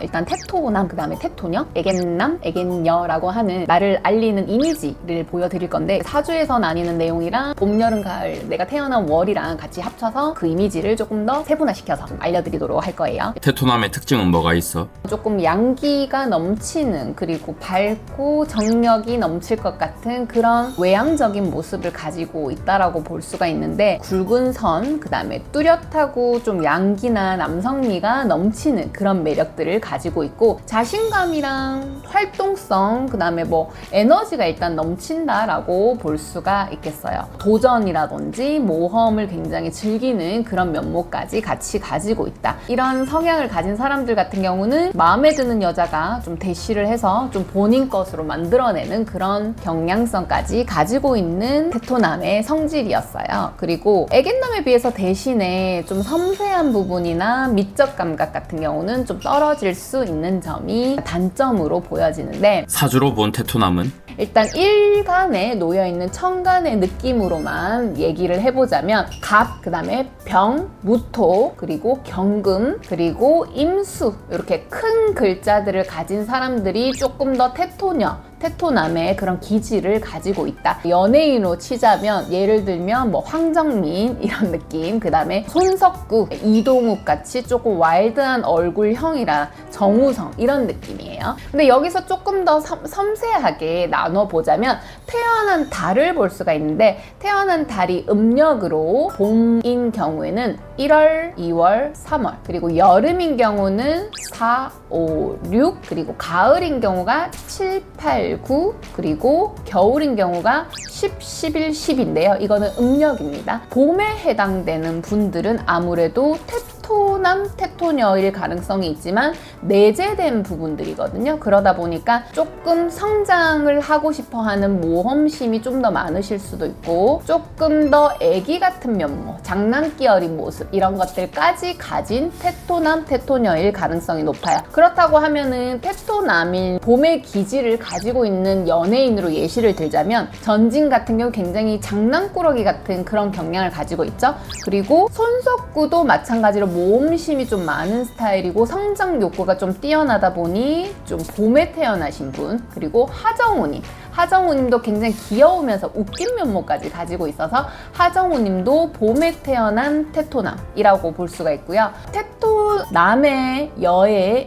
일단 테토남, 그 다음에 테토녀, 애견남, 애견녀라고 하는 나를 알리는 이미지를 보여드릴 건데, 사주에서 나뉘는 내용이랑 봄, 여름, 가을 내가 태어난 월이랑 같이 합쳐서 그 이미지를 조금 더 세분화시켜서 좀 알려드리도록 할 거예요. 테토남의 특징은 뭐가 있어? 조금 양기가 넘치는, 그리고 밝고 정력이 넘칠 것 같은 그런 외향적인 모습을 가지고 있다라고 볼 수가 있는데, 굵은 선, 그 다음에 뚜렷하고 좀 양기나 남성미가 넘치는 그런 매력들을 가지고 있고, 자신감이랑 활동성, 그 다음에 뭐 에너지가 일단 넘친다라고 볼 수가 있겠어요. 도전이라든지 모험을 굉장히 즐기는 그런 면모까지 같이 가지고 있다. 이런 성향을 가진 사람들 같은 경우는 마음에 드는 여자가 좀 대시를 해서 좀 본인 것으로 만들어내는 그런 경향성까지 가지고 있는 테토남의 성질이었어요. 그리고 애견남에 비해서 대신에 좀 섬세한 부분이나 미적 감각 같은 경우는 좀 떨어질 수 있는 점이 단점으로 보여지는데, 사주로 본 테토남은? 일단 일간에 놓여있는 천간의 느낌으로만 얘기를 해보자면 갑, 그 다음에 병, 무토, 그리고 경금, 그리고 임수, 이렇게 큰 글자들을 가진 사람들이 조금 더 테토남의 그런 기질을 가지고 있다. 연예인으로 치자면 예를 들면 뭐 황정민 이런 느낌, 그 다음에 손석구, 이동욱 같이 조금 와일드한 얼굴형이라 정우성 이런 느낌이에요. 근데 여기서 조금 더 섬세하게 나눠보자면 태어난 달을 볼 수가 있는데, 태어난 달이 음력으로 봄인 경우에는 1월, 2월, 3월, 그리고 여름인 경우는 4, 5, 6, 그리고 가을인 경우가 7, 8, 9, 그리고 겨울인 경우가 10, 11, 10인데요. 이거는 음력입니다. 봄에 해당되는 분들은 아무래도 테토남, 테토녀일 가능성이 있지만 내재된 부분들이거든요. 그러다 보니까 조금 성장을 하고 싶어하는 모험심이 좀 더 많으실 수도 있고, 조금 더 애기 같은 면모, 장난기 어린 모습 이런 것들까지 가진 테토남, 테토녀일 가능성이 높아요. 그렇다고 하면은 테토남인 봄의 기질을 가지고 있는 연예인으로 예시를 들자면, 전진 같은 경우 굉장히 장난꾸러기 같은 그런 경향을 가지고 있죠. 그리고 손석구도 마찬가지로 모험심이 좀 많은 스타일이고 성장 욕구가 좀 뛰어나다 보니 좀 봄에 태어나신 분, 그리고 하정우님도 굉장히 귀여우면서 웃긴 면모까지 가지고 있어서 하정우님도 봄에 태어난 테토남이라고 볼 수가 있고요. 테토남의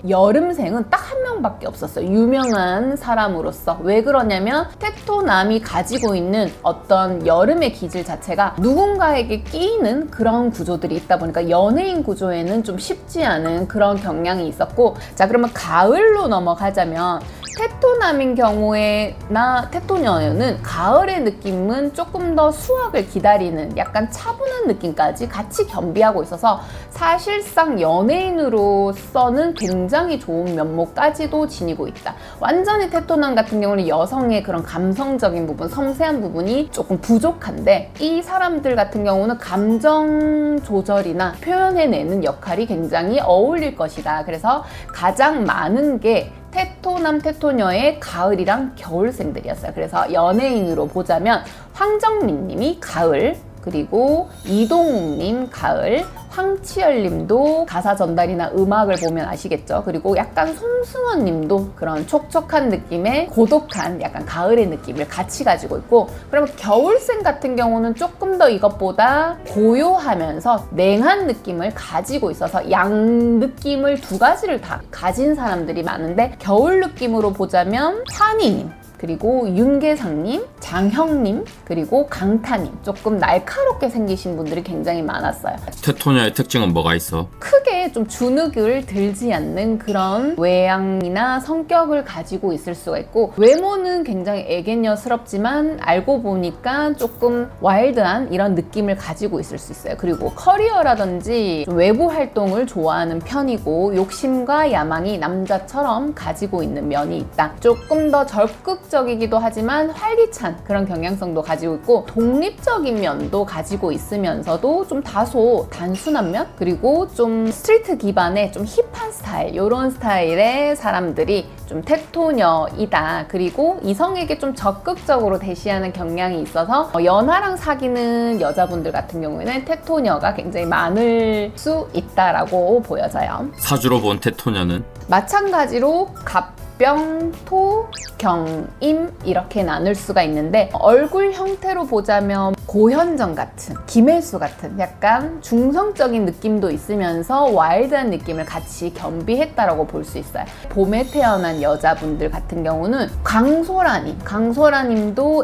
여름생은 딱 한 명밖에 없었어요. 유명한 사람으로서. 왜 그러냐면 테토남이 가지고 있는 어떤 여름의 기질 자체가 누군가에게 끼이는 그런 구조들이 있다 보니까 연예인 구조에는 좀 쉽지 않은 그런 경향이 있었고, 자 그러면 가을로 넘어가자면 테토남인 경우에나 테토녀는 가을의 느낌은 조금 더 수확을 기다리는 약간 차분한 느낌까지 같이 겸비하고 있어서 사실상 연예인으로서는 굉장히 좋은 면모까지도 지니고 있다. 완전히 테토남 같은 경우는 여성의 그런 감성적인 부분, 섬세한 부분이 조금 부족한데, 이 사람들 같은 경우는 감정 조절이나 표현해내는 역할이 굉장히 어울릴 것이다. 그래서 가장 많은 게 테토남, 테토녀의 가을이랑 겨울생들이었어요. 그래서 연예인으로 보자면 황정민 님이 가을, 그리고 이동욱님 가을, 황치열님도 가사 전달이나 음악을 보면 아시겠죠. 그리고 약간 손승헌님도 그런 촉촉한 느낌의 고독한 약간 가을의 느낌을 같이 가지고 있고, 그러면 겨울생 같은 경우는 조금 더 이것보다 고요하면서 냉한 느낌을 가지고 있어서 양 느낌을 두 가지를 다 가진 사람들이 많은데, 겨울 느낌으로 보자면 환희님, 그리고 윤계상님, 장형님, 그리고 강타님, 조금 날카롭게 생기신 분들이 굉장히 많았어요. 테토녀의 특징은 뭐가 있어? 크게 좀 주눅을 들지 않는 그런 외향이나 성격을 가지고 있을 수가 있고, 외모는 굉장히 애견녀스럽지만 알고 보니까 조금 와일드한 이런 느낌을 가지고 있을 수 있어요. 그리고 커리어라든지 좀 외부 활동을 좋아하는 편이고, 욕심과 야망이 남자처럼 가지고 있는 면이 있다. 조금 더 적극 적극적이기도 하지만 활기찬 그런 경향성도 가지고 있고 독립적인 면도 가지고 있으면서도 좀 다소 단순한 면 그리고 좀 스트리트 기반의 좀 힙한 스타일 이런 스타일의 사람들이 좀 테토녀이다. 그리고 이성에게 좀 적극적으로 대시하는 경향이 있어서 연하랑 사귀는 여자분들 같은 경우에는 테토녀가 굉장히 많을 수 있다라고 보여져요. 사주로 본 테토녀는 마찬가지로 갑병, 토, 경, 임 이렇게 나눌 수가 있는데 얼굴 형태로 보자면 고현정 같은, 김혜수 같은 약간 중성적인 느낌도 있으면서 와일드한 느낌을 같이 겸비했다라고 볼 수 있어요. 봄에 태어난 여자분들 같은 경우는 강소라님도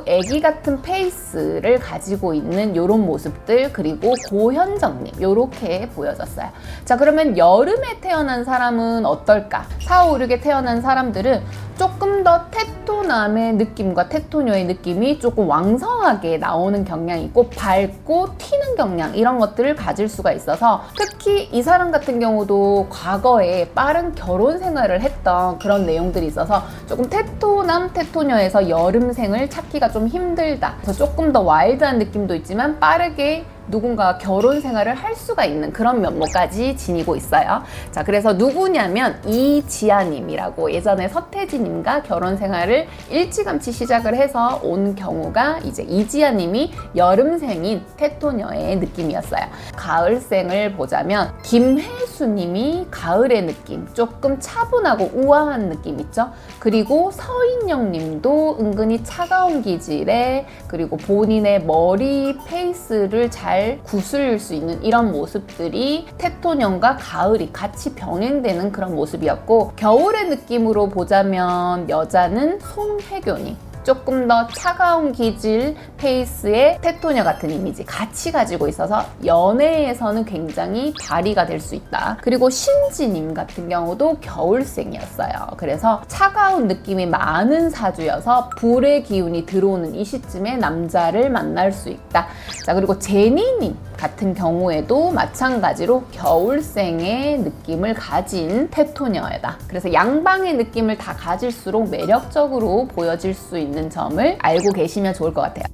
애기 같은 페이스를 가지고 있는 이런 모습들 그리고 고현정님 이렇게 보여졌어요. 자, 그러면 여름에 태어난 사람은 어떨까? 4, 5, 6에 태어난 사람들은 조금 더 테토남의 느낌과 테토녀의 느낌이 조금 왕성하게 나오는 경향이 있고 밝고 튀는 경향 이런 것들을 가질 수가 있어서 특히 이 사람 같은 경우도 과거에 빠른 결혼 생활을 했던 그런 내용들이 있어서 조금 테토남, 테토녀에서 여름생을 찾기가 좀 힘들다. 그래서 조금 더 와일드한 느낌도 있지만 빠르게 누군가 결혼 생활을 할 수가 있는 그런 면모까지 지니고 있어요. 자, 그래서 누구냐면 이지아님이라고 예전에 서태지님과 결혼 생활을 일찌감치 시작을 해서 온 경우가 이제 이지아님이 여름생인 테토녀의 느낌이었어요. 가을생을 보자면 김혜수님이 가을의 느낌, 조금 차분하고 우아한 느낌 있죠? 그리고 서인영님도 은근히 차가운 기질에 그리고 본인의 머리 페이스를 잘 구슬릴 수 있는 이런 모습들이 테토년과 가을이 같이 병행되는 그런 모습이었고 겨울의 느낌으로 보자면 여자는 송혜교님 조금 더 차가운 기질 페이스의 테토녀 같은 이미지 같이 가지고 있어서 연애에서는 굉장히 발휘가 될 수 있다. 그리고 신지님 같은 경우도 겨울생이었어요. 그래서 차가운 느낌이 많은 사주여서 불의 기운이 들어오는 이 시점에 남자를 만날 수 있다. 자, 그리고 제니님 같은 경우에도 마찬가지로 겨울생의 느낌을 가진 테토녀다. 그래서 양방의 느낌을 다 가질수록 매력적으로 보여질 수 있는 점을 알고 계시면 좋을 것 같아요.